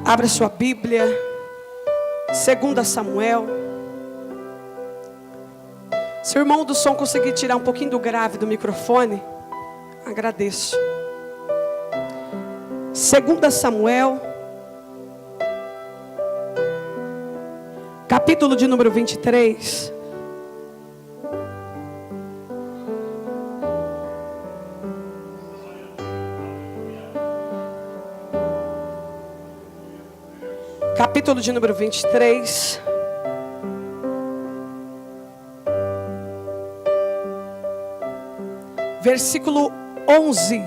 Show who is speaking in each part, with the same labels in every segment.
Speaker 1: Abra sua Bíblia, 2 Samuel. Se o irmão do som conseguir tirar um pouquinho do grave do microfone, agradeço. 2 Samuel, capítulo de número 23. Capítulo de número 23. Versículo 11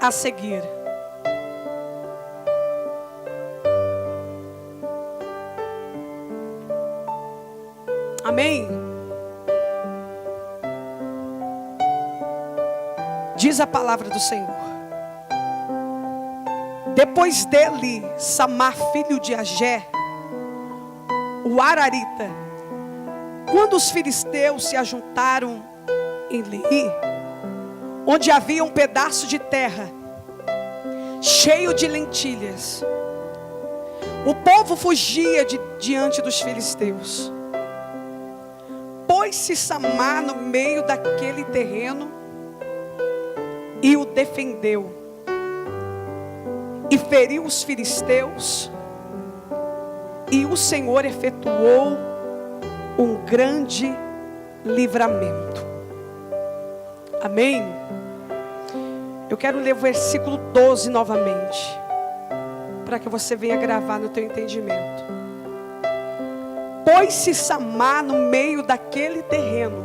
Speaker 1: a seguir. Amém? Diz a palavra do Senhor. Depois dele, Samá, filho de Agé, o Ararita, quando os filisteus se ajuntaram em Leí, onde havia um pedaço de terra cheio de lentilhas, o povo fugia diante dos filisteus. Pôs-se Samá no meio daquele terreno e o defendeu, e feriu os filisteus, e o Senhor efetuou um grande livramento. Amém? Eu quero ler o versículo 12 novamente, para que você venha gravar no teu entendimento. Pôs-se Samá no meio daquele terreno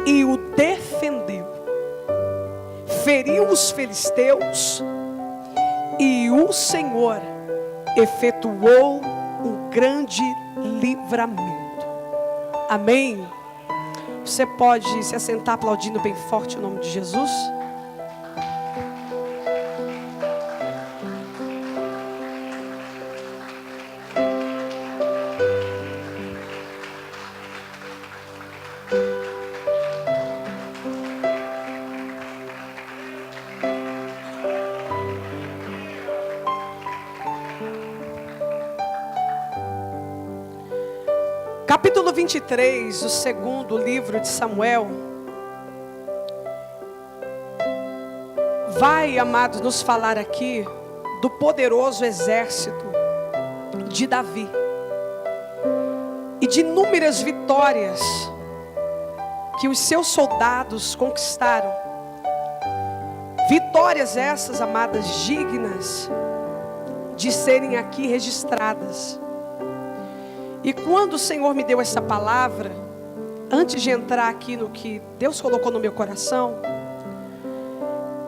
Speaker 1: e o defendeu, feriu os filisteus, e o Senhor efetuou um grande livramento. Amém? Você pode se assentar aplaudindo bem forte o nome de Jesus? Capítulo 23, o segundo livro de Samuel, vai, amados, nos falar aqui do poderoso exército de Davi e de inúmeras vitórias que os seus soldados conquistaram. Vitórias essas, amadas, dignas de serem aqui registradas. E quando o Senhor me deu essa palavra, antes de entrar aqui no que Deus colocou no meu coração,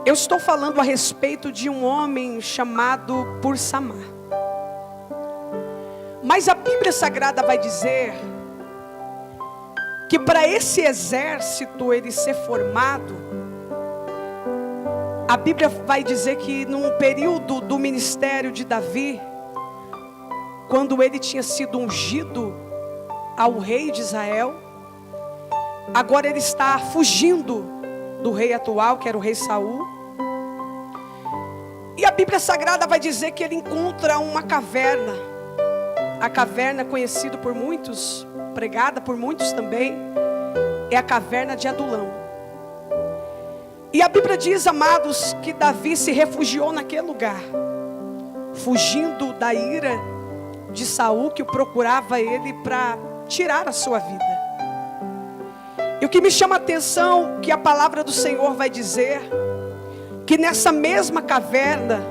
Speaker 1: eu estou falando a respeito de um homem chamado por Samá. Mas a Bíblia Sagrada vai dizer que para esse exército ele ser formado, a Bíblia vai dizer que num período do ministério de Davi, quando ele tinha sido ungido ao rei de Israel, agora ele está fugindo do rei atual, que era o rei Saul. E a Bíblia Sagrada vai dizer que ele encontra uma caverna. A caverna conhecida por muitos, pregada por muitos também, é a caverna de Adulão. E a Bíblia diz, amados, que Davi se refugiou naquele lugar, fugindo da ira de Saul, que o procurava ele para tirar a sua vida. E o que me chama a atenção, que a palavra do Senhor vai dizer, que nessa mesma caverna,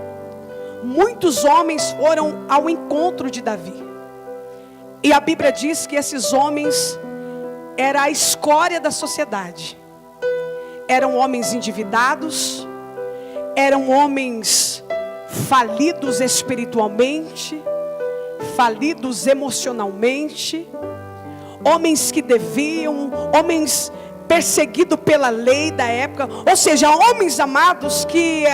Speaker 1: muitos homens foram ao encontro de Davi. E a Bíblia diz que esses homens eram a escória da sociedade. Eram homens endividados, eram homens falidos espiritualmente, falidos emocionalmente, homens que deviam, homens perseguidos pela lei da época, ou seja, homens, amados, que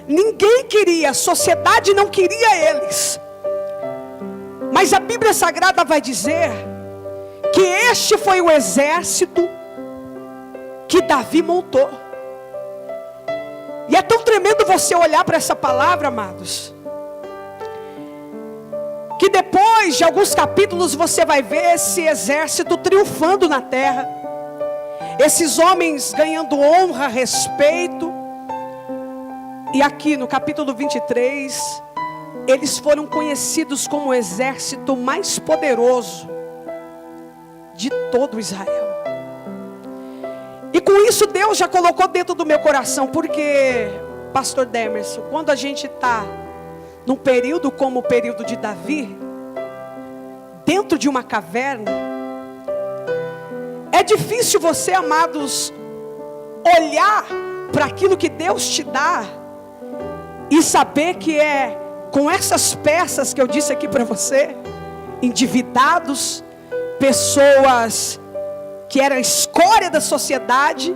Speaker 1: ninguém queria, a sociedade não queria eles. Mas a Bíblia Sagrada vai dizer que este foi o exército que Davi montou. E é tão tremendo você olhar para essa palavra, amados, que depois de alguns capítulos você vai ver esse exército triunfando na terra, esses homens ganhando honra, respeito. E aqui no capítulo 23, eles foram conhecidos como o exército mais poderoso de todo Israel. E com isso Deus já colocou dentro do meu coração, porque, pastor Demerson, quando a gente está num período como o período de Davi, dentro de uma caverna, é difícil você, amados, olhar para aquilo que Deus te dá e saber que é com essas peças que eu disse aqui para você, endividados, pessoas que eram a escória da sociedade.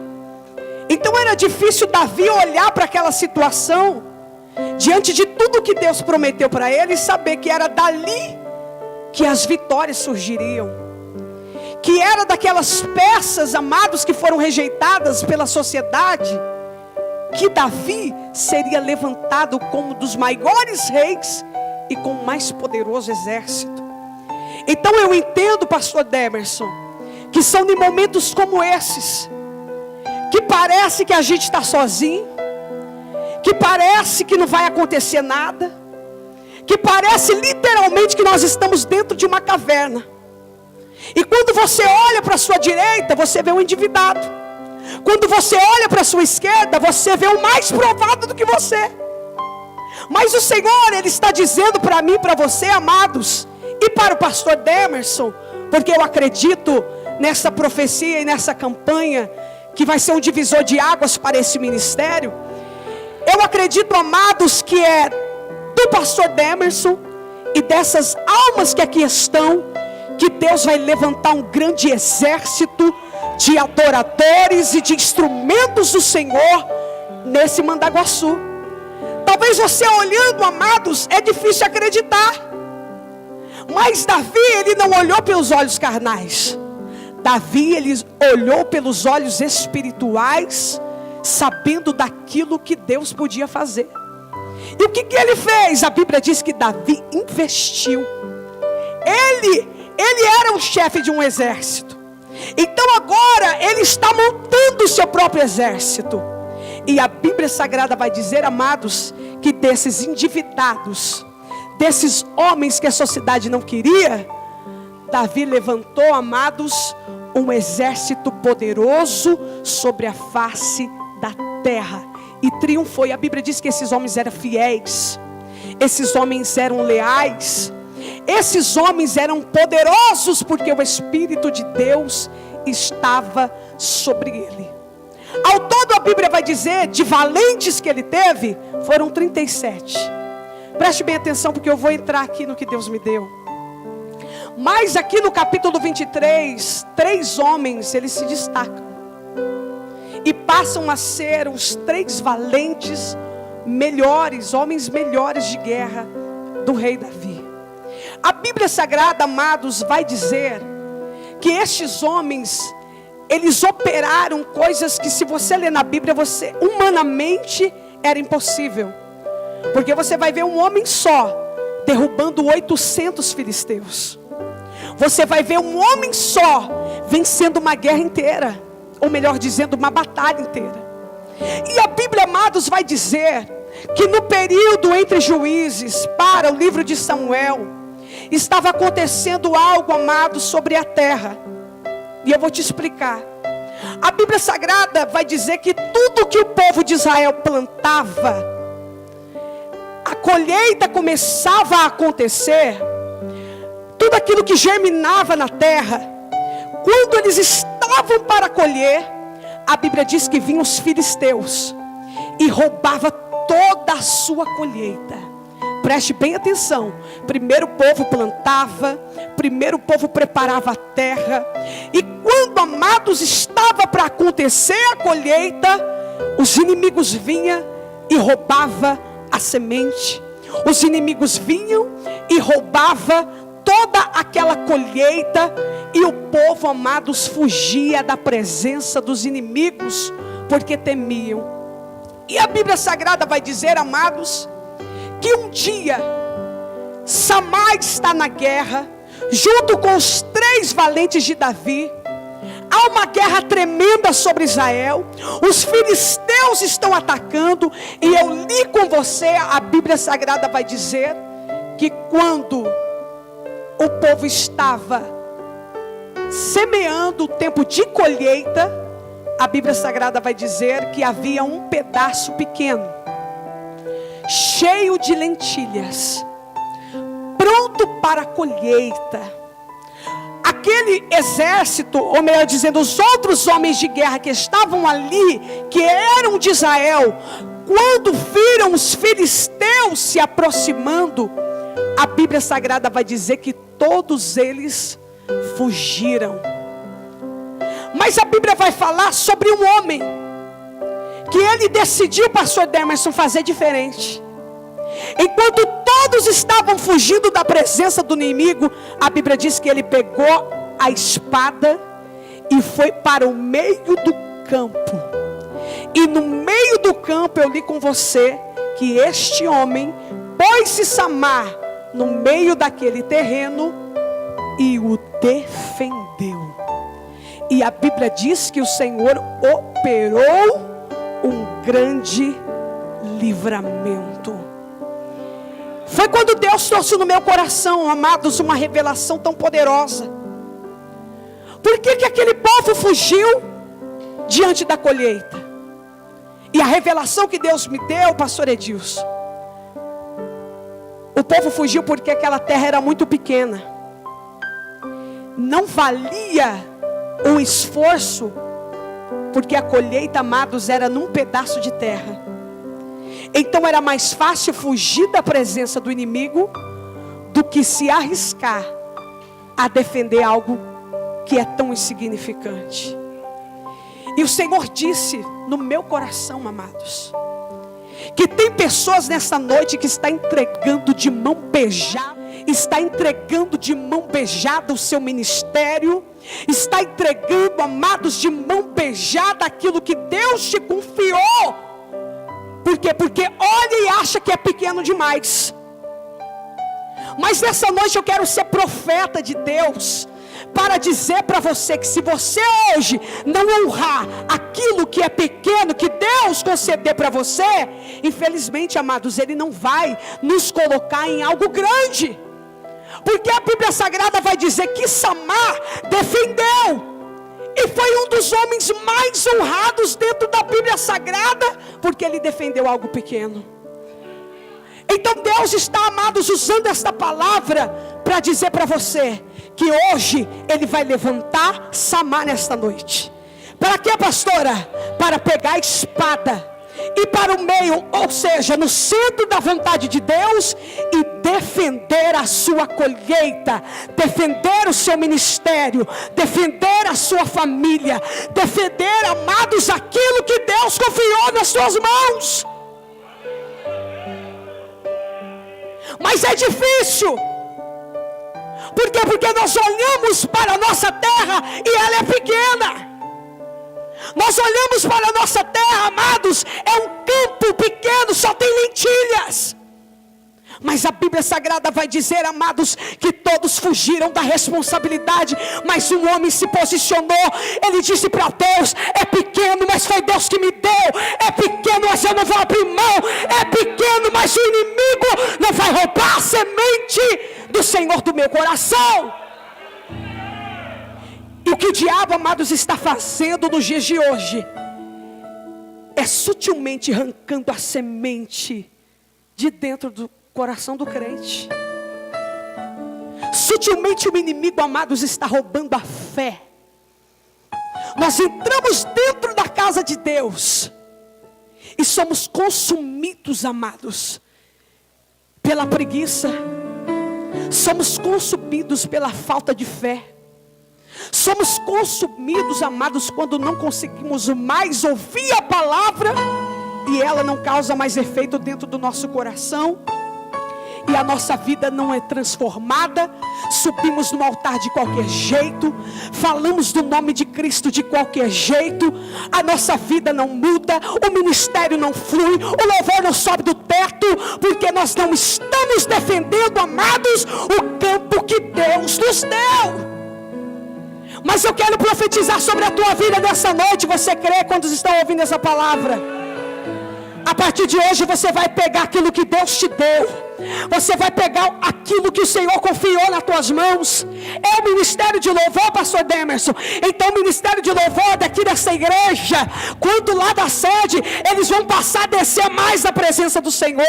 Speaker 1: Então era difícil Davi olhar para aquela situação, diante de tudo que Deus prometeu para ele, e saber que era dali que as vitórias surgiriam, que era daquelas peças, amados, que foram rejeitadas pela sociedade, que Davi seria levantado como um dos maiores reis e com o mais poderoso exército. Então eu entendo, pastor Demerson, que são de momentos como esses, que parece que a gente está sozinho, que parece que não vai acontecer nada, que parece literalmente que nós estamos dentro de uma caverna. E quando você olha para a sua direita, você vê um endividado. Quando você olha para a sua esquerda, você vê o mais provado do que você. Mas o Senhor, Ele está dizendo para mim, para você, amados, e para o pastor Demerson, porque eu acredito nessa profecia e nessa campanha, que vai ser um divisor de águas para esse ministério. Eu acredito, amados, que é do pastor Demerson e dessas almas que aqui estão, que Deus vai levantar um grande exército de adoradores e de instrumentos do Senhor nesse Mandaguaçu. Talvez você olhando, amados, é difícil acreditar, mas Davi, ele não olhou pelos olhos carnais. Davi, ele olhou pelos olhos espirituais, sabendo daquilo que Deus podia fazer. E o que ele fez? A Bíblia diz que Davi investiu. Ele era o chefe de um exército. Então agora ele está montando o seu próprio exército. E a Bíblia Sagrada vai dizer, amados, que desses endividados, desses homens que a sociedade não queria, Davi levantou, amados, um exército poderoso sobre a face da terra, e triunfou. E a Bíblia diz que esses homens eram fiéis, esses homens eram leais, esses homens eram poderosos, porque o Espírito de Deus estava sobre ele. Ao todo a Bíblia vai dizer, de valentes que ele teve, foram 37. Preste bem atenção, porque eu vou entrar aqui no que Deus me deu. Mas aqui no capítulo 23, 3 homens, eles se destacam e passam a ser os 3 valentes melhores, homens melhores de guerra do rei Davi. A Bíblia Sagrada, amados, vai dizer que estes homens, eles operaram coisas que, se você ler na Bíblia, você humanamente era impossível. Porque você vai ver um homem só derrubando 800 filisteus. Você vai ver um homem só vencendo uma guerra inteira, ou melhor dizendo, uma batalha inteira. E a Bíblia, amados, vai dizer que no período entre Juízes para o livro de Samuel, estava acontecendo algo, amados, sobre a terra. E eu vou te explicar. A Bíblia Sagrada vai dizer que tudo que o povo de Israel plantava, a colheita começava a acontecer. Tudo aquilo que germinava na terra, quando eles estavam para colher, a Bíblia diz que vinham os filisteus e roubava toda a sua colheita. Preste bem atenção. Primeiro o povo plantava, primeiro o povo preparava a terra, e quando, amados, estava para acontecer a colheita, os inimigos vinham e roubavam a semente. Os inimigos vinham e roubavam toda aquela colheita, e o povo, amados, fugia da presença dos inimigos, porque temiam. E a Bíblia Sagrada vai dizer, amados, que um dia Samar está na guerra, junto com os 3 valentes de Davi. Há uma guerra tremenda sobre Israel. Os filisteus estão atacando. E eu li com você, a Bíblia Sagrada vai dizer que quando o povo estava semeando o tempo de colheita, a Bíblia Sagrada vai dizer que havia um pedaço pequeno, cheio de lentilhas, pronto para a colheita. Aquele exército, ou melhor dizendo, os outros homens de guerra que estavam ali, que eram de Israel, quando viram os filisteus se aproximando, a Bíblia Sagrada vai dizer que todos eles fugiram. Mas a Bíblia vai falar sobre um homem, que ele decidiu, pastor Demerson, fazer diferente. Enquanto todos estavam fugindo da presença do inimigo, a Bíblia diz que ele pegou a espada e foi para o meio do campo. E no meio do campo eu li com você que este homem pôs-se Samar no meio daquele terreno e o defendeu. E a Bíblia diz que o Senhor operou um grande livramento. Foi quando Deus trouxe no meu coração, amados, uma revelação tão poderosa. Por que aquele povo fugiu diante da colheita? E a revelação que Deus me deu, pastor Edilson, o povo fugiu porque aquela terra era muito pequena. Não valia o esforço, porque a colheita, amados, era num pedaço de terra. Então era mais fácil fugir da presença do inimigo do que se arriscar a defender algo que é tão insignificante. E o Senhor disse no meu coração, amados, que tem pessoas nessa noite que está entregando de mão beijada, está entregando de mão beijada o seu ministério, está entregando, amados, de mão beijada aquilo que Deus te confiou. Por quê? Porque olha e acha que é pequeno demais. Mas nessa noite eu quero ser profeta de Deus, para dizer para você que se você hoje não honrar aquilo que é pequeno, que Deus conceder para você, infelizmente, amados, Ele não vai nos colocar em algo grande. Porque a Bíblia Sagrada vai dizer que Samar defendeu. E foi um dos homens mais honrados dentro da Bíblia Sagrada, porque ele defendeu algo pequeno. Então Deus está, amados, usando esta palavra para dizer para você que hoje Ele vai levantar Samar nesta noite. Para quê, pastora? Para pegar a espada e para o meio, ou seja, no centro da vontade de Deus, e defender a sua colheita, defender o seu ministério, defender a sua família, defender, amados, aquilo que Deus confiou nas suas mãos. Mas é difícil. Por quê? Porque nós olhamos para a nossa terra e ela é pequena. Nós olhamos para a nossa terra, amados, é um campo pequeno, só tem lentilhas. Mas a Bíblia Sagrada vai dizer, amados, que todos fugiram da responsabilidade, mas um homem se posicionou. Ele disse para Deus: é pequeno, mas foi Deus que me deu. É pequeno, mas eu não vou abrir mão. É pequeno, mas o inimigo não vai roubar a semente do Senhor do meu coração. E o que o diabo, amados, está fazendo nos dias de hoje é sutilmente arrancando a semente de dentro do coração do crente. Sutilmente o inimigo, amados, está roubando a fé. Nós entramos dentro da casa de Deus e somos consumidos, amados, pela preguiça. Somos consumidos pela falta de fé. Somos consumidos, amados, quando não conseguimos mais ouvir a palavra e ela não causa mais efeito dentro do nosso coração. e a nossa vida não é transformada, subimos no altar de qualquer jeito, falamos do nome de Cristo de qualquer jeito, a nossa vida não muda, o ministério não flui, o louvor não sobe do teto, porque nós não estamos defendendo, amados, o campo que Deus nos deu. Mas eu quero profetizar sobre a tua vida nessa noite. Você crê quando estão ouvindo essa palavra? A partir de hoje você vai pegar aquilo que Deus te deu. Você vai pegar aquilo que o Senhor confiou nas tuas mãos. É o ministério de louvor, pastor Demerson. Então o ministério de louvor daqui dessa igreja, quando lá da sede, eles vão passar a descer mais na presença do Senhor.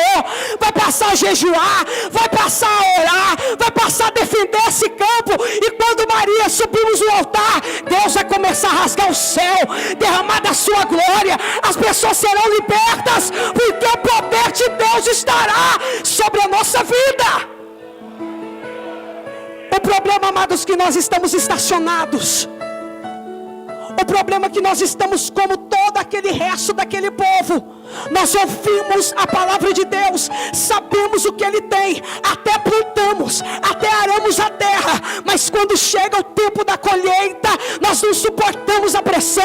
Speaker 1: Vai passar a jejuar, vai passar a orar, vai passar a defender esse campo. E quando Maria subimos no altar, Deus vai começar a rasgar o céu, derramar da sua glória. As pessoas serão libertas, porque o poder de Deus estará sobre a nossa vida. O problema, amados, que nós estamos estacionados. O problema é que nós estamos como todo aquele resto daquele povo. Nós ouvimos a palavra de Deus, sabemos o que Ele tem, até plantamos, até aramos a terra, mas quando chega o tempo da colheita, nós não suportamos a pressão,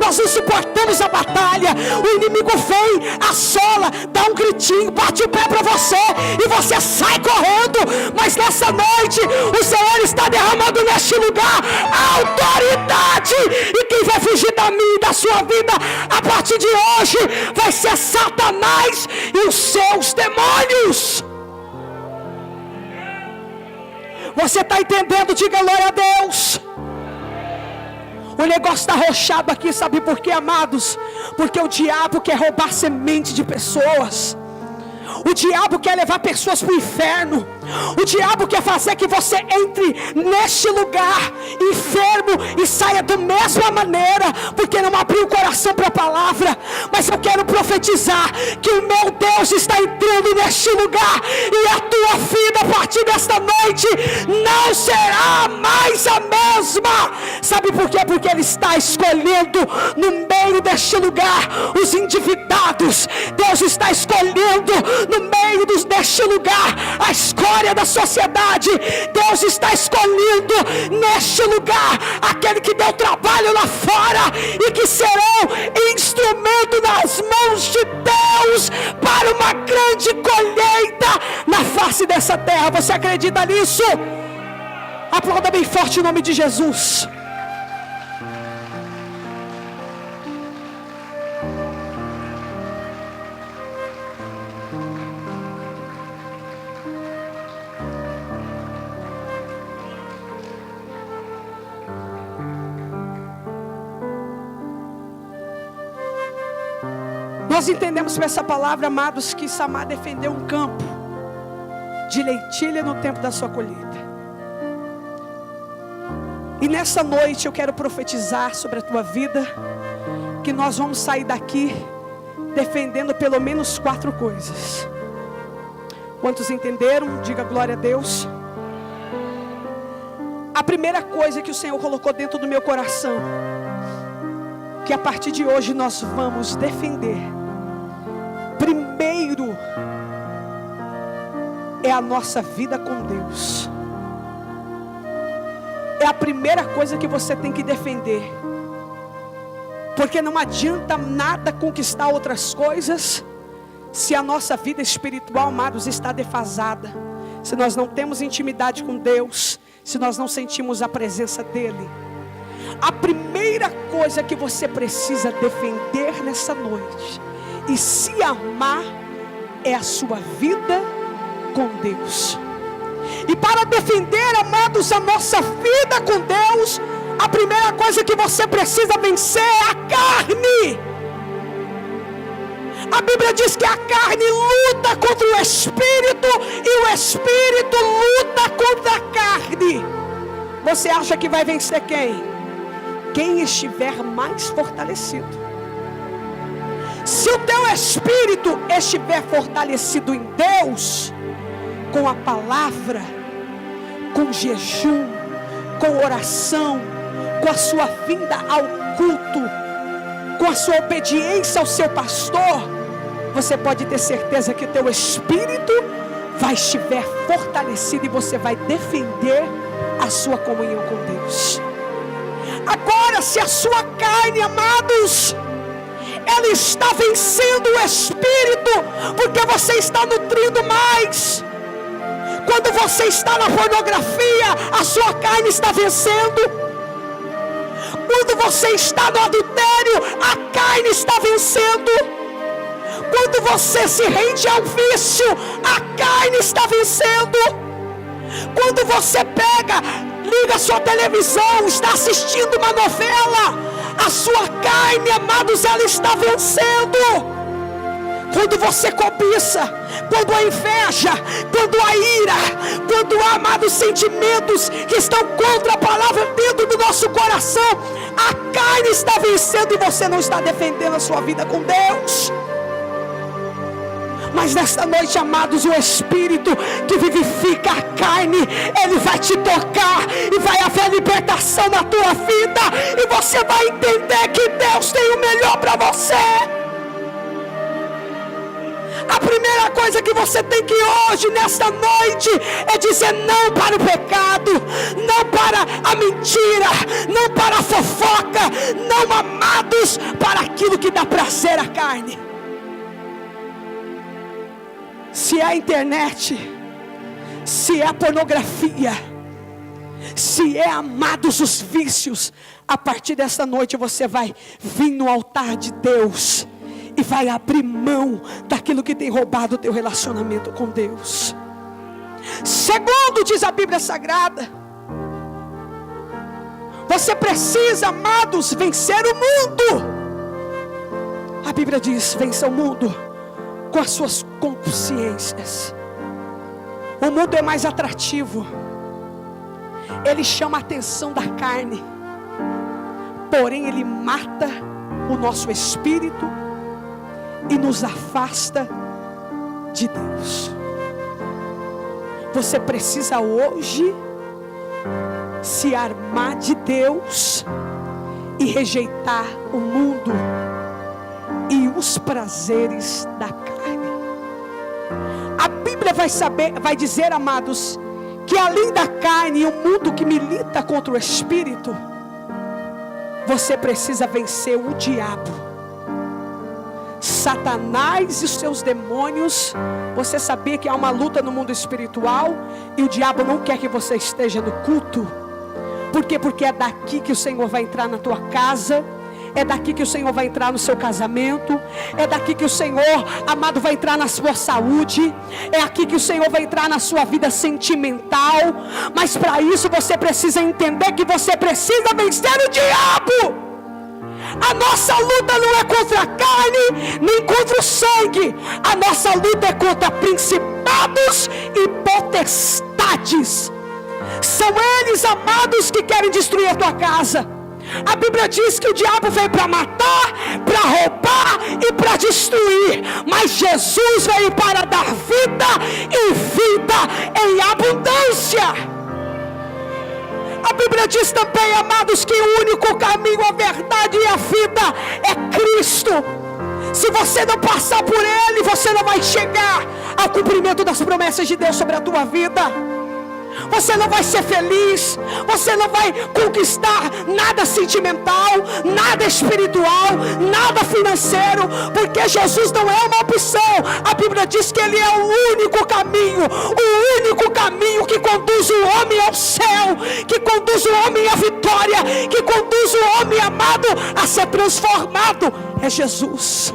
Speaker 1: nós não suportamos a batalha. O inimigo vem, assola, dá um gritinho, bate o pé para você, e você sai correndo. Mas nessa noite, o Senhor está derramando neste lugar autoridade, e quem vai fugir da minha e da sua vida, a partir de hoje, vai ser Satanás e os seus demônios. Você está entendendo? Diga glória a Deus. O negócio está arrochado aqui, sabe por quê, amados? Porque o diabo quer roubar semente de pessoas. O diabo quer levar pessoas para o inferno. O diabo quer fazer que você entre neste lugar enfermo e saia da mesma maneira, porque não abriu o coração para a palavra. Mas eu quero profetizar que o meu Deus está entrando neste lugar, e a tua vida a partir desta noite não será mais a mesma. Sabe por quê? Porque Ele está escolhendo no meio deste lugar os endividados. Deus está escolhendo no meio deste lugar a escolha da sociedade. Deus está escolhendo neste lugar aquele que deu trabalho lá fora e que serão instrumento nas mãos de Deus para uma grande colheita na face dessa terra. Você acredita nisso? Aplauda bem forte o nome de Jesus. Nós entendemos por essa palavra, amados, que Samar defendeu um campo de lentilha no tempo da sua colheita. E nessa noite eu quero profetizar sobre a tua vida, que nós vamos sair daqui defendendo pelo menos 4 coisas. Quantos entenderam? Diga glória a Deus. A primeira coisa que o Senhor colocou dentro do meu coração, que a partir de hoje nós vamos defender, primeiro, é a nossa vida com Deus. É a primeira coisa que você tem que defender. Porque não adianta nada conquistar outras coisas se a nossa vida espiritual, amados, está defasada. Se nós não temos intimidade com Deus, se nós não sentimos a presença dEle. A primeira coisa que você precisa defender nessa noite e se amar é a sua vida com Deus. E para defender, amados, a nossa vida com Deus, a primeira coisa que você precisa vencer é a carne. A Bíblia diz que a carne luta contra o Espírito e o Espírito luta contra a carne. Você acha que vai vencer quem? Quem estiver mais fortalecido. Se o teu espírito estiver fortalecido em Deus, com a palavra, com jejum, com oração, com a sua vinda ao culto, com a sua obediência ao seu pastor, você pode ter certeza que o teu espírito vai estiver fortalecida, e você vai defender a sua comunhão com Deus. Agora, se a sua carne, amados, ela está vencendo o espírito, porque você está nutrindo mais. Quando você está na pornografia, a sua carne está vencendo. Quando você está no adultério, a carne está vencendo. Quando você se rende ao vício, a carne está vencendo. Quando você liga a sua televisão, está assistindo uma novela, a sua carne, amados, ela está vencendo. Quando você cobiça, quando a inveja, quando a ira, quando há, amados, sentimentos que estão contra a palavra dentro do nosso coração, a carne está vencendo e você não está defendendo a sua vida com Deus. Mas nesta noite, amados, o Espírito que vivifica a carne, ele vai te tocar e vai haver libertação na tua vida, e você vai entender que Deus tem o melhor para você. A primeira coisa que você tem que hoje, nesta noite, é dizer não para o pecado, não para a mentira, não para a fofoca, não, amados, para aquilo que dá prazer à carne. Se é a internet, se é a pornografia, se é, amados, os vícios, a partir dessa noite você vai vir no altar de Deus e vai abrir mão daquilo que tem roubado o teu relacionamento com Deus. Segundo, diz a Bíblia Sagrada, você precisa, amados, vencer o mundo. A Bíblia diz: vença o mundo com as suas concupiscências. O mundo é mais atrativo, ele chama a atenção da carne, porém ele mata o nosso espírito e nos afasta de Deus. Você precisa hoje se armar de Deus e rejeitar o mundo e os prazeres da carne. A Bíblia vai dizer, amados, que além da carne e o mundo que milita contra o espírito, você precisa vencer o diabo, Satanás e os seus demônios. Você sabia que há uma luta no mundo espiritual e o diabo não quer que você esteja no culto? Por quê? Porque é daqui que o Senhor vai entrar na tua casa, é daqui que o Senhor vai entrar no seu casamento, é daqui que o Senhor, amado, vai entrar na sua saúde, é aqui que o Senhor vai entrar na sua vida sentimental. Mas para isso você precisa entender que você precisa vencer o diabo. A nossa luta não é contra a carne, nem contra o sangue. A nossa luta é contra principados e potestades. São eles, amados, que querem destruir a tua casa. A Bíblia diz que o diabo veio para matar, para roubar e para destruir, mas Jesus veio para dar vida e vida em abundância. A Bíblia diz também, amados, que o único caminho, a verdade e a vida é Cristo. Se você não passar por Ele, você não vai chegar ao cumprimento das promessas de Deus sobre a tua vida. Você não vai ser feliz, você não vai conquistar nada sentimental, nada espiritual, nada financeiro, porque Jesus não é uma opção. A Bíblia diz que Ele é o único caminho que conduz o homem ao céu, que conduz o homem à vitória, que conduz o homem, amado, a ser transformado. É Jesus.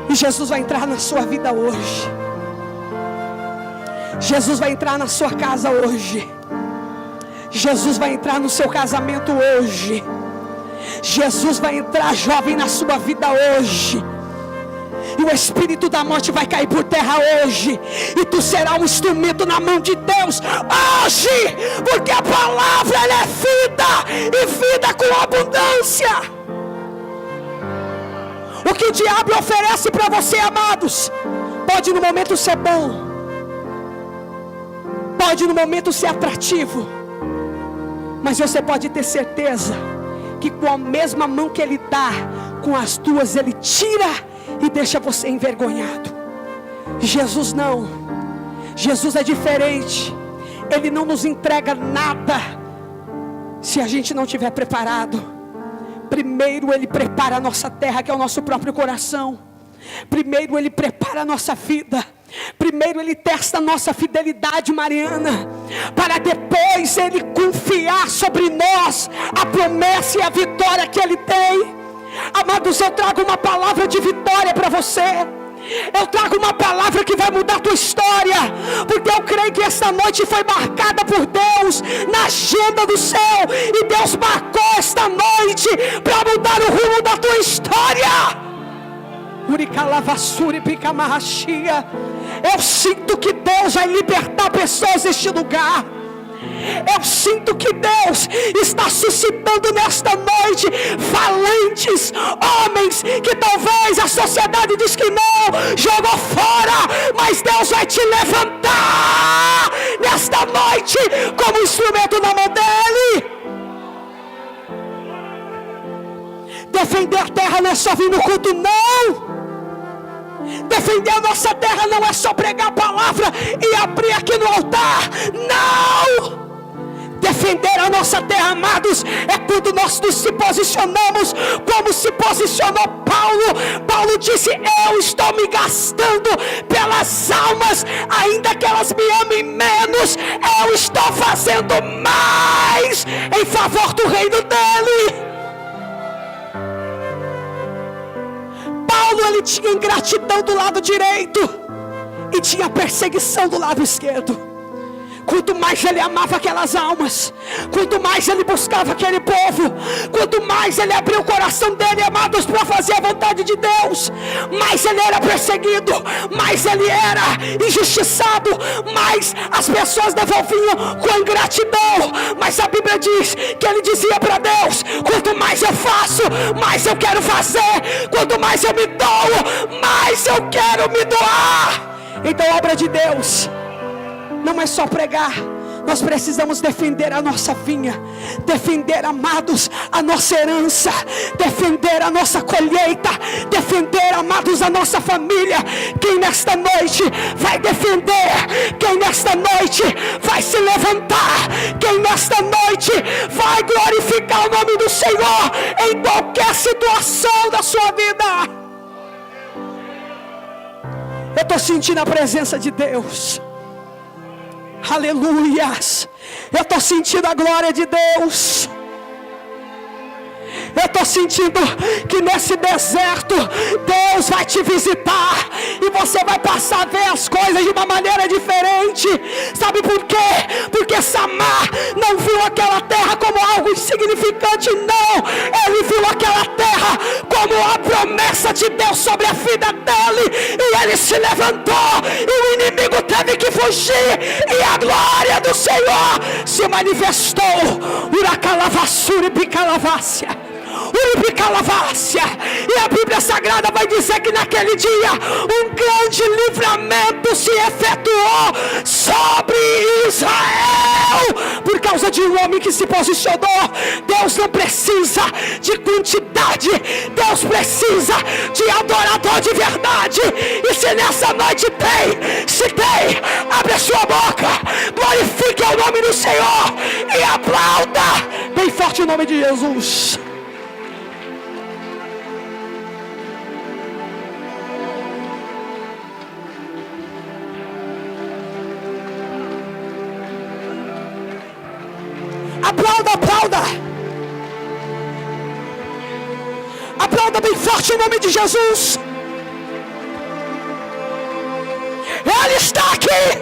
Speaker 1: E Jesus vai entrar na sua vida hoje. Jesus vai entrar na sua casa hoje. Jesus vai entrar no seu casamento hoje. Jesus vai entrar, jovem, na sua vida hoje. E o espírito da morte vai cair por terra hoje. E tu será um instrumento na mão de Deus hoje, porque a palavra, ela é vida, e vida com abundância. O que o diabo oferece para você, amados, pode no momento ser bom, pode no momento ser atrativo, mas você pode ter certeza que com a mesma mão que Ele dá, com as duas Ele tira e deixa você envergonhado. Jesus não. Jesus é diferente. Ele não nos entrega nada se a gente não estiver preparado. Primeiro Ele prepara a nossa terra, que é o nosso próprio coração. Primeiro Ele prepara a nossa vida. Primeiro Ele testa a nossa fidelidade mariana, para depois Ele confiar sobre nós a promessa e a vitória que Ele tem. Amados, eu trago uma palavra de vitória para você. Eu trago uma palavra que vai mudar a tua história, porque eu creio que esta noite foi marcada por Deus na agenda do céu, e Deus marcou esta noite para mudar o rumo da tua história. Eu sinto que Deus vai libertar pessoas deste lugar. Eu sinto que Deus está suscitando nesta noite valentes homens que talvez a sociedade diz que não, jogou fora, mas Deus vai te levantar nesta noite como instrumento na mão dele. Defender a terra não é só vir no culto, não. Defender a nossa terra não é só pregar a palavra e abrir aqui no altar, não. Defender a nossa terra, amados, é quando nós nos posicionamos como se posicionou Paulo. Paulo disse: eu estou me gastando pelas almas, ainda que elas me amem menos, eu estou fazendo mais em favor do reino dele. Paulo, ele tinha ingratidão do lado direito e tinha perseguição do lado esquerdo. Quanto mais ele amava aquelas almas, quanto mais ele buscava aquele povo, quanto mais ele abriu o coração dele, amados, para fazer a vontade de Deus, mais ele era perseguido, mais ele era injustiçado, mais as pessoas devolviam com ingratidão. Mas a Bíblia diz que ele dizia para Deus: quanto mais eu faço, mais eu quero fazer. Quanto mais eu me dou, mais eu quero me doar. Então, obra de Deus não é só pregar. Nós precisamos defender a nossa vinha, defender, amados, a nossa herança, defender a nossa colheita, defender, amados, a nossa família. Quem nesta noite vai defender? Quem nesta noite vai se levantar? Quem nesta noite vai glorificar o nome do Senhor em qualquer situação da sua vida? Eu estou sentindo a presença de Deus. Aleluias. Eu estou sentindo a glória de Deus. Eu estou sentindo que nesse deserto Deus vai te visitar e você vai passar a ver as coisas de uma maneira diferente. Sabe por quê? Porque Samar não viu aquela terra como algo insignificante, não. Ele viu aquela terra como a promessa de Deus sobre a vida dele, e ele se levantou e o inimigo teve que fugir, e a glória do Senhor se manifestou. Uracalavassuri picalavácia, e a Bíblia Sagrada vai dizer que naquele dia um grande livramento se efetuou sobre Israel, por causa de um homem que se posicionou. Deus não precisa de quantidade, Deus precisa de adorador de verdade. E se nessa noite tem, se tem, abre a sua boca, glorifique o nome do Senhor e aplauda bem forte o nome de Jesus. Aplauda, aplauda. Aplauda bem forte o nome de Jesus. Ele está aqui.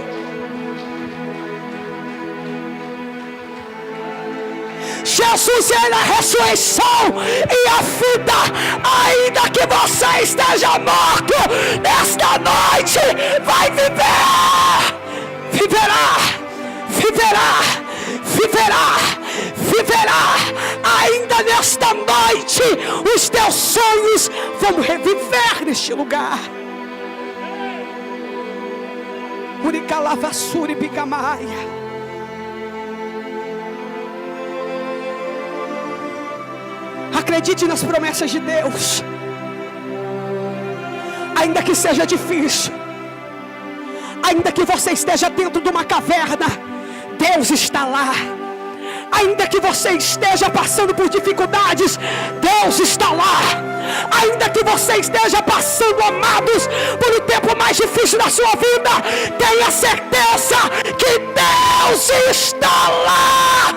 Speaker 1: Jesus é a ressurreição e a vida. Ainda que você esteja morto, nesta noite vai viver. Viverá. Ainda nesta noite os teus sonhos vão reviver neste lugar. Uricalavassuri picamaia. Acredite nas promessas de Deus. Ainda que seja difícil, Ainda que você esteja dentro de uma caverna, Deus está lá. Ainda que você esteja passando por dificuldades, Deus está lá. Ainda que você esteja passando, amados, por um tempo mais difícil da sua vida, tenha certeza que Deus está lá.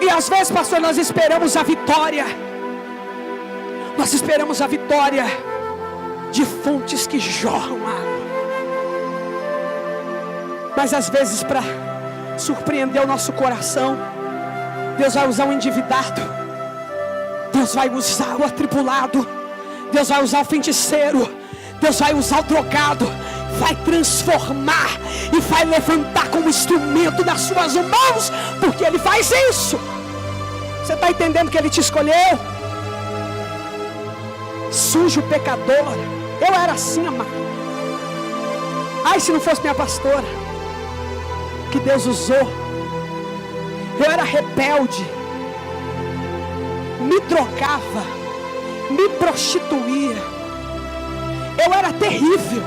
Speaker 1: E às vezes, pastor, nós esperamos a vitória. Nós esperamos a vitória de fontes que jorram água. Mas às vezes, para surpreender o nosso coração, Deus vai usar o endividado, Deus vai usar o atribulado, Deus vai usar o feiticeiro, Deus vai usar o drogado, vai transformar e vai levantar como instrumento nas suas mãos, porque Ele faz isso. Você está entendendo que Ele te escolheu? Sujo pecador. Eu era assim, amado. Ai, se não fosse minha pastora, que Deus usou. Eu era rebelde, me drogava, me prostituía. Eu era terrível.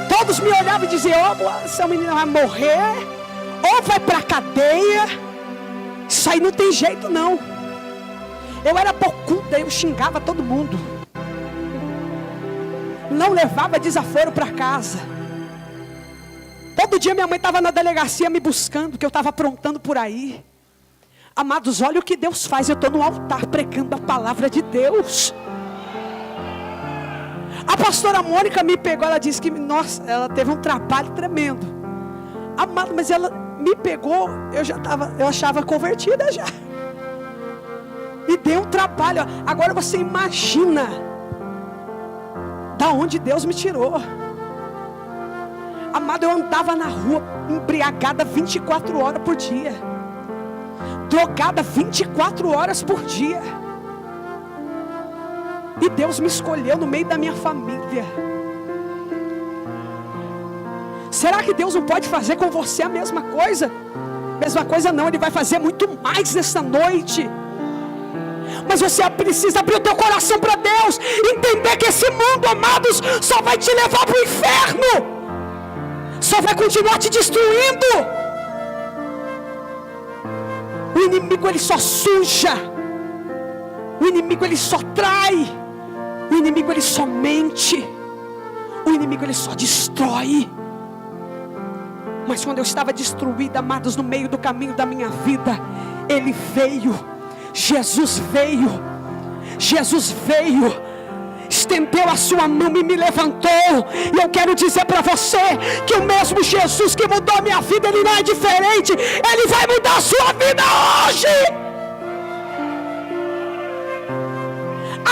Speaker 1: Todos me olhavam e diziam: oh, essa menina vai morrer, ou vai para a cadeia. Isso aí não tem jeito não. Eu era bocuda, eu xingava todo mundo, não levava desaforo para casa. Todo dia minha mãe estava na delegacia me buscando, que eu estava aprontando por aí. Amados, olha o que Deus faz. Eu estou no altar pregando a palavra de Deus. A pastora Mônica me pegou, ela disse que, nossa, ela teve um trabalho tremendo. Amado, mas ela me pegou, eu achava convertida já. E deu um trabalho. Agora você imagina da onde Deus me tirou. Amado, eu andava na rua embriagada 24 horas por dia, drogada 24 horas por dia. E Deus me escolheu no meio da minha família. Será que Deus não pode fazer com você a mesma coisa? Mesma coisa não, Ele vai fazer muito mais nessa noite. Mas você precisa abrir o teu coração para Deus, entender que esse mundo, amados, só vai te levar para o inferno, só vai continuar te destruindo. O inimigo, ele só suja, o inimigo, ele só trai, o inimigo, ele só mente, o inimigo, ele só destrói. Mas quando eu estava destruída, amados, no meio do caminho da minha vida, Ele veio, Jesus veio, estendeu a sua mão e me levantou. E eu quero dizer para você que o mesmo Jesus que mudou a minha vida, Ele não é diferente. Ele vai mudar a sua vida hoje.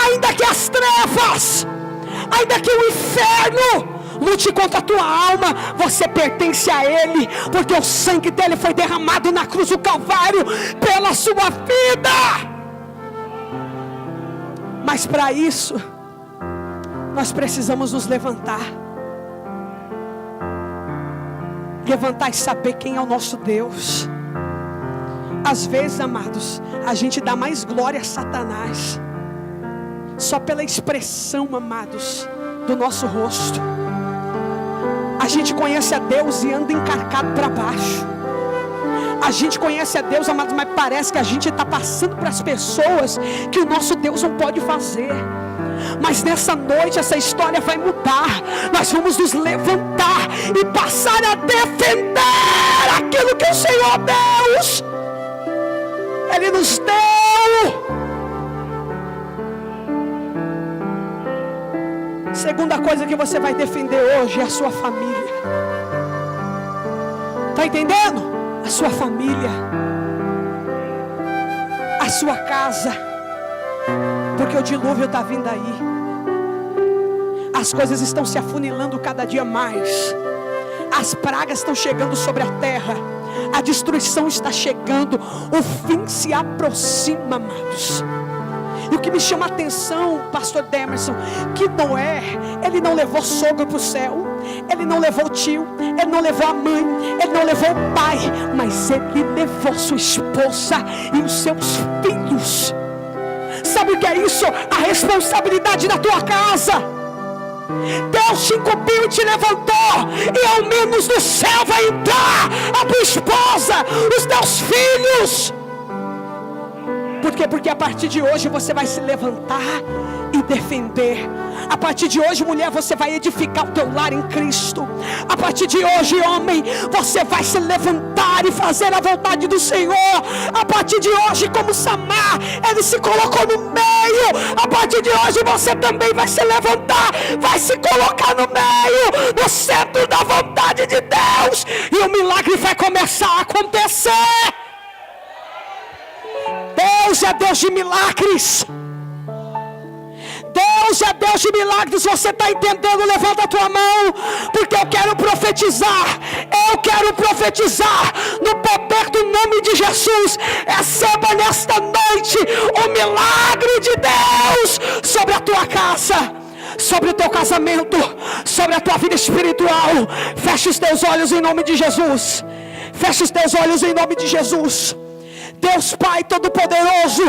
Speaker 1: Ainda que as trevas, ainda que o inferno lute contra a tua alma, você pertence a Ele, porque o sangue dele foi derramado na cruz do Calvário pela sua vida. Mas para isso nós precisamos nos levantar e saber quem é o nosso Deus. Às vezes, amados, a gente dá mais glória a Satanás só pela expressão, amados, do nosso rosto. A gente conhece a Deus e anda encarcado para baixo. A gente conhece a Deus, amados, mas parece que a gente está passando para as pessoas que o nosso Deus não pode fazer. Mas nessa noite essa história vai mudar. Nós vamos nos levantar e passar a defender aquilo que o Senhor Deus, Ele nos deu. Segunda coisa que você vai defender hoje é a sua família. Está entendendo? A sua família, a sua casa, porque o dilúvio está vindo aí. As coisas estão se afunilando cada dia mais. As pragas estão chegando sobre a terra. A destruição está chegando. O fim se aproxima, amados. E o que me chama a atenção, pastor Demerson, que Noé, ele não levou sogro para o céu, ele não levou o tio, ele não levou a mãe, ele não levou o pai, mas ele levou sua esposa e os seus filhos. Sabe o que é isso? A responsabilidade da tua casa. Deus te incumbiu e te levantou, e ao menos no céu vai entrar a tua esposa, os teus filhos. Por quê? Porque a partir de hoje você vai se levantar e defender. A partir de hoje, mulher, você vai edificar o teu lar em Cristo. A partir de hoje, homem, você vai se levantar e fazer a vontade do Senhor. A partir de hoje, como Samar, ele se colocou no meio. A partir de hoje, você também vai se levantar, vai se colocar no meio, no centro da vontade de Deus, e o milagre vai começar a acontecer. Deus é Deus de milagres. Deus é Deus de milagres. Você está entendendo? Levanta a tua mão, porque eu quero profetizar. Eu quero profetizar no poder do nome de Jesus. Receba nesta noite o milagre de Deus sobre a tua casa, sobre o teu casamento, sobre a tua vida espiritual. Feche os teus olhos em nome de Jesus. Feche os teus olhos em nome de Jesus. Deus Pai Todo-Poderoso,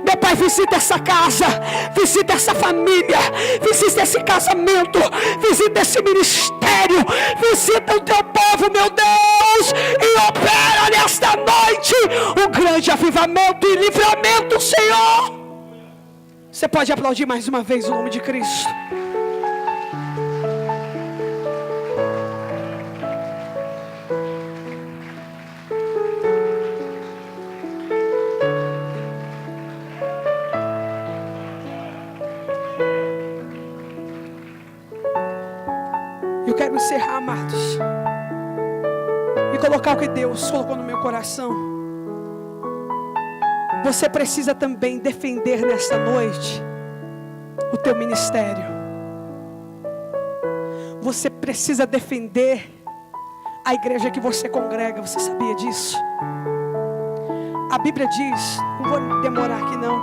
Speaker 1: meu Pai, visita essa casa, visita essa família, visita esse casamento, visita esse ministério, visita o teu povo, meu Deus, e opera nesta noite um grande avivamento e livramento, Senhor. Você pode aplaudir mais uma vez o nome de Cristo. Eu quero encerrar, amados, e colocar o que Deus colocou no meu coração. Você precisa também defender nesta noite o teu ministério. Você precisa defender a igreja que você congrega. Você sabia disso? A Bíblia diz, não vou demorar aqui não,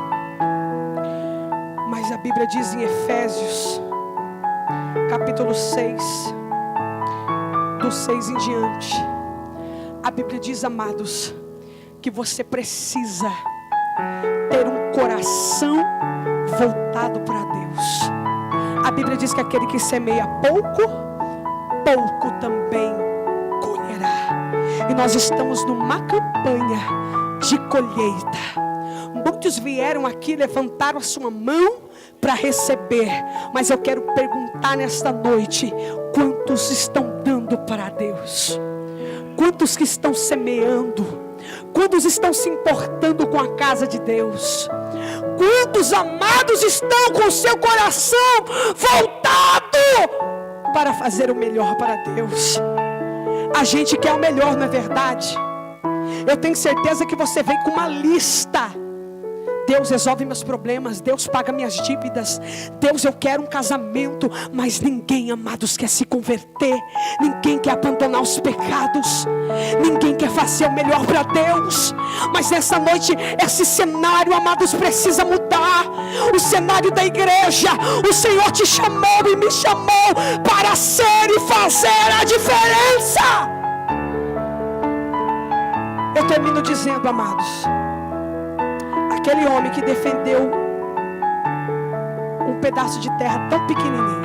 Speaker 1: mas a Bíblia diz em Efésios capítulo 6, do 6 em diante, a Bíblia diz, amados, que você precisa ter um coração voltado para Deus. A Bíblia diz que aquele que semeia pouco, pouco também colherá. E nós estamos numa campanha de colheita. Muitos vieram aqui, levantaram a sua mão para receber, mas eu quero perguntar nesta noite: quantos estão dando para Deus? Quantos que estão semeando? Quantos estão se importando com a casa de Deus? Quantos amados estão com o seu coração voltado para fazer o melhor para Deus? A gente quer o melhor, não é verdade? Eu tenho certeza que você vem com uma lista. Deus resolve meus problemas, Deus paga minhas dívidas, Deus, eu quero um casamento. Mas ninguém, amados, quer se converter, ninguém quer abandonar os pecados, ninguém quer fazer o melhor para Deus. Mas nessa noite, esse cenário, amados, precisa mudar. O cenário da igreja, o Senhor te chamou e me chamou para ser e fazer a diferença. Eu termino dizendo, amados, aquele homem que defendeu um pedaço de terra tão pequenininho,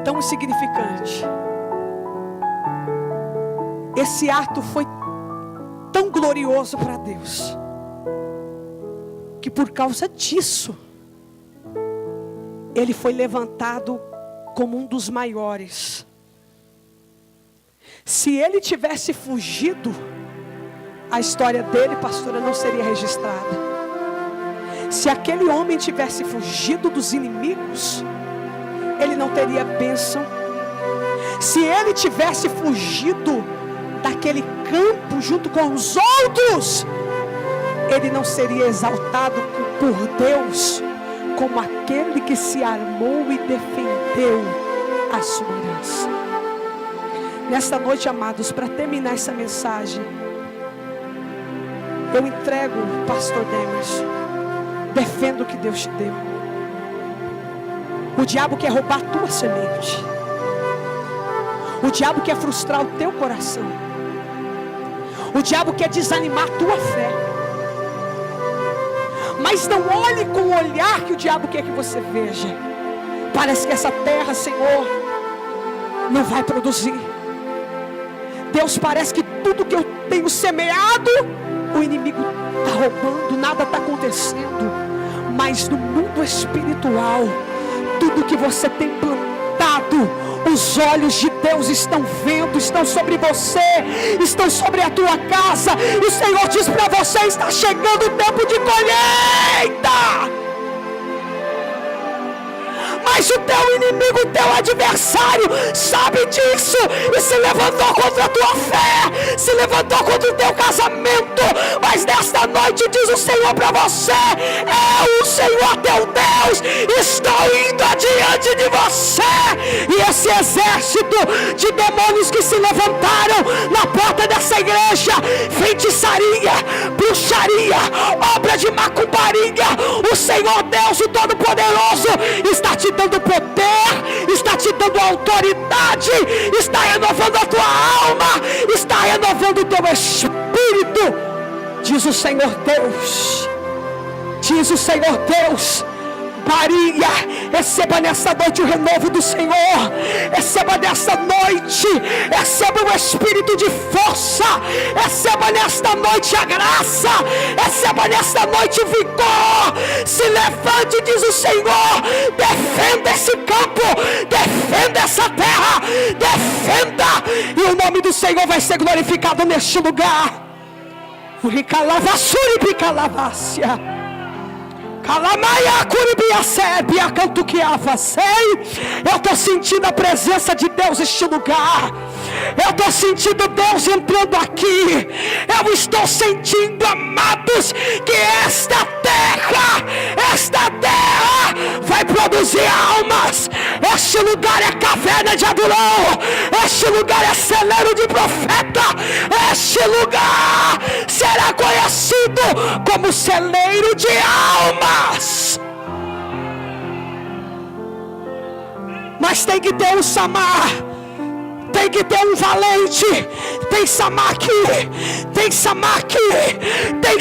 Speaker 1: tão insignificante, esse ato foi tão glorioso para Deus, que por causa disso, ele foi levantado como um dos maiores. Se ele tivesse fugido, a história dele, pastora, não seria registrada. Se aquele homem tivesse fugido dos inimigos, ele não teria bênção. Se ele tivesse fugido daquele campo junto com os outros, ele não seria exaltado por Deus como aquele que se armou e defendeu a sua herança. Nesta noite, amados, para terminar essa mensagem, eu entrego o pastor Demerson. Defenda o que Deus te deu. O diabo quer roubar a tua semente. O diabo quer frustrar o teu coração. O diabo quer desanimar a tua fé. Mas não olhe com o olhar que o diabo quer que você veja. Parece que essa terra, Senhor, não vai produzir. Deus, parece que tudo que eu tenho semeado, o inimigo está roubando, nada está acontecendo. Mas no mundo espiritual, tudo que você tem plantado, os olhos de Deus estão vendo, estão sobre você, estão sobre a tua casa. E o Senhor diz para você: está chegando o tempo de colheita. Mas o teu inimigo, o teu adversário, sabe disso e se levantou contra a tua fé, se levantou contra o teu casamento. Mas nesta noite diz o Senhor para você: o Senhor teu Deus, estou indo adiante de você. E esse exército de demônios que se levantaram na porta dessa igreja, feitiçaria, bruxaria, obra de macumbaria, o Senhor Deus, o Todo-Poderoso, está te dando poder, está te dando autoridade, está renovando a tua alma, está renovando o teu espírito. Diz o Senhor Deus, diz o Senhor Deus. Maria, receba nessa noite o renovo do Senhor, receba nessa noite, receba o espírito de força, receba nesta noite a graça, receba nesta noite o vigor. Se levante, diz o Senhor, defenda esse campo, defenda essa terra, defenda, e o nome do Senhor vai ser glorificado neste lugar. Eu estou sentindo a presença de Deus neste lugar. Eu estou sentindo Deus entrando aqui. Eu estou sentindo, amados, que esta terra vai produzir almas. Este lugar é caverna de Adulão. Este lugar é celeiro de profeta. Este lugar será conhecido como celeiro de almas. Mas tem que ter um Samar, tem que ter um valente. Tem Samar aqui, tem Samar aqui, tem